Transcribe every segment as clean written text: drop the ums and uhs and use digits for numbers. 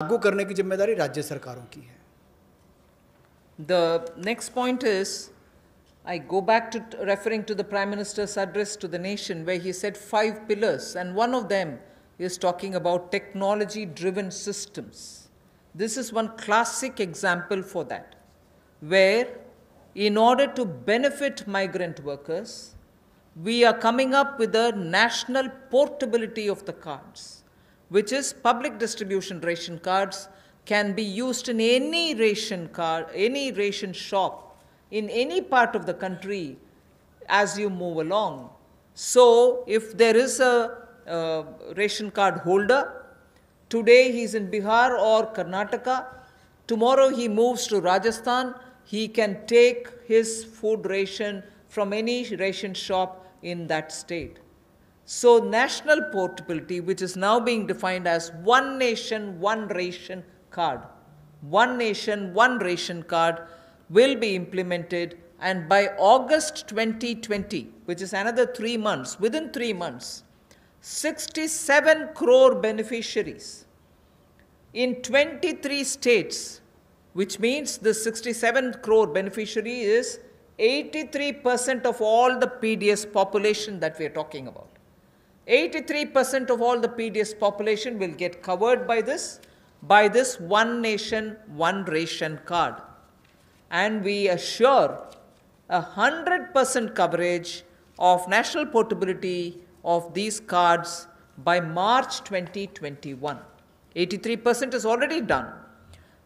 लागू करने की जिम्मेदारी राज्य सरकारों की है। The next point is, I go back to referring to the Prime Minister's address to the nation, where he said 5 pillars, and one of them is talking about technology-driven systems. This is one classic example for that, where in order to benefit migrant workers, we are coming up with a national portability of the cards, which is public distribution ration cards can be used in any ration card, any ration shop in any part of the country as you move along. So if there is a ration card holder, today he's in Bihar or Karnataka, tomorrow he moves to Rajasthan, he can take his food ration from any ration shop in that state. So national portability, which is now being defined as one nation, one ration card. One nation, one ration card will be implemented, and by August 2020, which is another 3 months, within 3 months, 67 crore beneficiaries in 23 states, which means the 67 crore beneficiary is 83% of all the PDS population that we are talking about. 83% of all the PDS population will get covered by this one nation, one ration card. And we assure 100% coverage of national portability of these cards by March 2021. 83% is already done.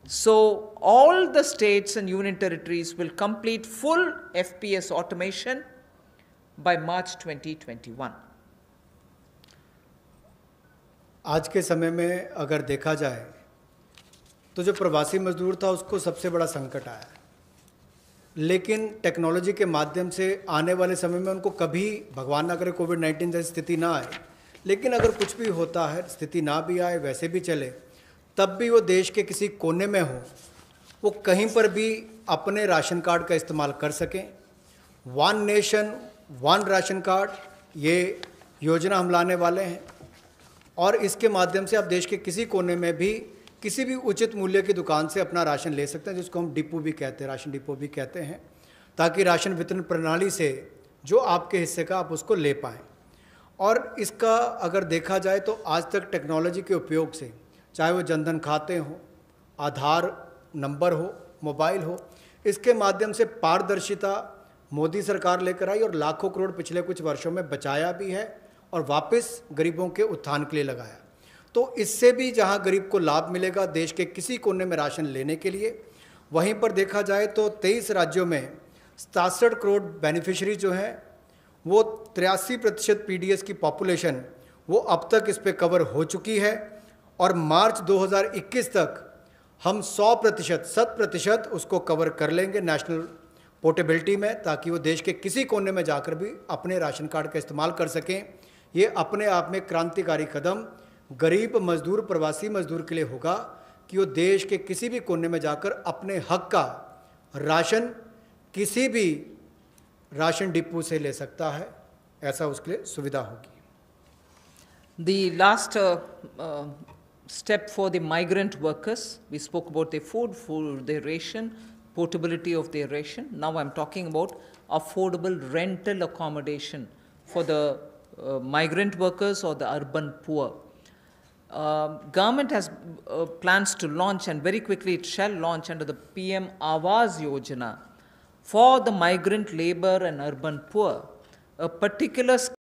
So all the states and union territories will complete full FPS automation by March 2021. आज के समय में अगर देखा जाए तो जो प्रवासी मजदूर था उसको सबसे बड़ा संकट आया, लेकिन टेक्नोलॉजी के माध्यम से आने वाले समय में उनको कभी भगवान ना करे कोविड-19 जैसी स्थिति ना आए, लेकिन अगर कुछ भी होता है, स्थिति ना भी आए, वैसे भी चले, तब भी वो देश के किसी कोने में हो, वो कहीं पर भी अपने राशन कार्ड का इस्तेमाल कर सकें। One nation one ration card, ये योजना हम लाने वाले हैं और इसके माध्यम से आप देश के किसी कोने में भी किसी भी उचित मूल्य की दुकान से अपना राशन ले सकते हैं, जिसको हम डिपो भी कहते हैं, राशन डिपो भी कहते हैं, ताकि राशन वितरण प्रणाली से जो आपके हिस्से का आप उसको ले पाएँ। और इसका अगर देखा जाए तो आज तक टेक्नोलॉजी के उपयोग से, चाहे वो जनधन खाते हों, आधार नंबर हो, मोबाइल हो, इसके माध्यम से पारदर्शिता मोदी सरकार लेकर आई और लाखों करोड़ पिछले कुछ वर्षों में बचाया भी है और वापस गरीबों के उत्थान के लिए लगाया। तो इससे भी जहां गरीब को लाभ मिलेगा देश के किसी कोने में राशन लेने के लिए, वहीं पर देखा जाए तो 23 राज्यों में 67 करोड़ बेनिफिशरी जो हैं वो 83% पीडीएस की पॉपुलेशन वो अब तक इस पे कवर हो चुकी है और मार्च 2021 तक हम 100% उसको कवर कर लेंगे नेशनल पोर्टेबिलिटी में, ताकि वो देश के किसी कोने में जाकर भी अपने राशन कार्ड का इस्तेमाल कर सकें। ये अपने आप में क्रांतिकारी कदम गरीब मजदूर, प्रवासी मजदूर के लिए होगा कि वो देश के किसी भी कोने में जाकर अपने हक का राशन किसी भी राशन डिपो से ले सकता है, ऐसा उसके लिए सुविधा होगी। The last step for the migrant workers, we spoke about their food, their ration, portability of their ration. Now I'm talking about affordable rental accommodation for the migrant workers or the urban poor. Government has plans to launch, and very quickly it shall launch under the PM Awas Yojana for the migrant labor and urban poor, a particular